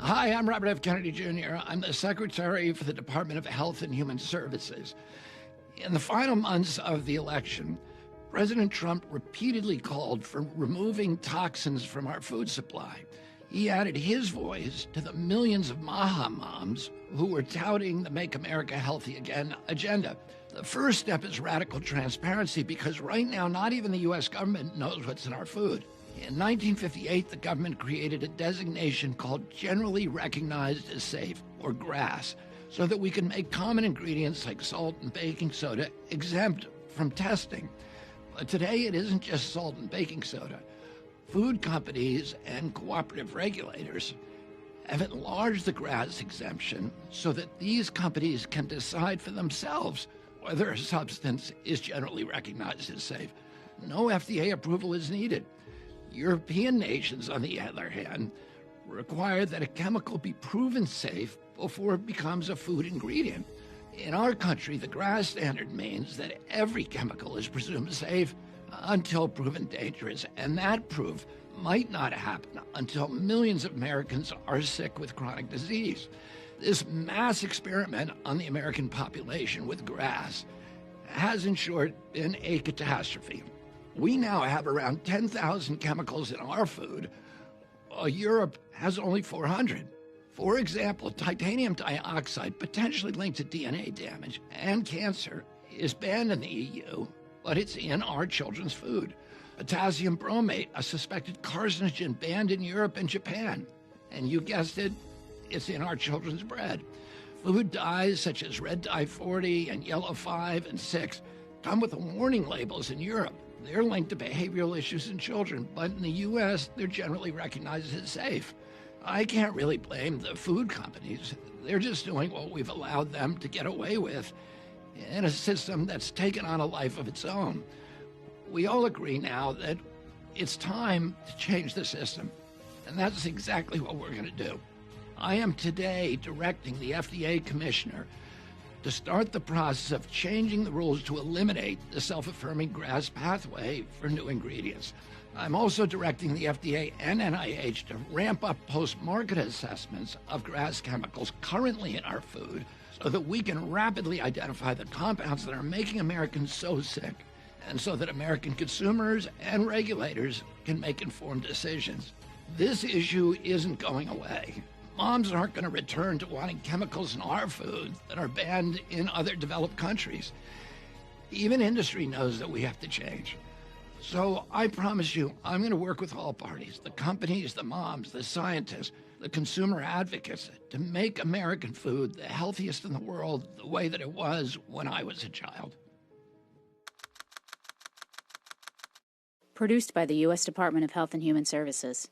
Hi, I'm Robert F. Kennedy Jr. I'm the Secretary for the Department of Health and Human Services. In the final months of the election, President Trump repeatedly called for removing toxins from our food supply. He added his voice to the millions of MAHA moms who were touting the Make America Healthy Again agenda. The first step is radical transparency because right now, not even the U.S. government knows what's in our food. In 1958, the government created a designation called Generally Recognized as Safe, or GRAS, so that we can make common ingredients like salt and baking soda exempt from testing. But today, it isn't just salt and baking soda. Food companies and cooperative regulators have enlarged the GRAS exemption so that these companies can decide for themselves whether a substance is generally recognized as safe. No FDA approval is needed. European nations, on the other hand, require that a chemical be proven safe before it becomes a food ingredient. In our country, the GRAS standard means that every chemical is presumed safe until proven dangerous, and that proof might not happen until millions of Americans are sick with chronic disease. This mass experiment on the American population with GRAS has, in short, been a catastrophe. We now have around 10,000 chemicals in our food. Europe has only 400. For example, titanium dioxide, potentially linked to DNA damage and cancer, is banned in the EU, but it's in our children's food. Potassium bromate, a suspected carcinogen, banned in Europe and Japan. And you guessed it, it's in our children's bread. Food dyes such as red dye 40 and yellow 5 and 6 come with warning labels in Europe. They're linked to behavioral issues in children, but in the U.S., they're generally recognized as safe. I can't really blame the food companies. They're just doing what we've allowed them to get away with in a system that's taken on a life of its own. We all agree now that it's time to change the system, and that's exactly what we're going to do. I am today directing the FDA commissioner to start the process of changing the rules to eliminate the self-affirming GRAS pathway for new ingredients. I'm also directing the FDA and NIH to ramp up post-market assessments of GRAS chemicals currently in our food so that we can rapidly identify the compounds that are making Americans so sick, and so that American consumers and regulators can make informed decisions. This issue isn't going away. Moms aren't going to return to wanting chemicals in our food that are banned in other developed countries. Even industry knows that we have to change. So I promise you, I'm going to work with all parties, the companies, the moms, the scientists, the consumer advocates, to make American food the healthiest in the world the way that it was when I was a child. Produced by the U.S. Department of Health and Human Services.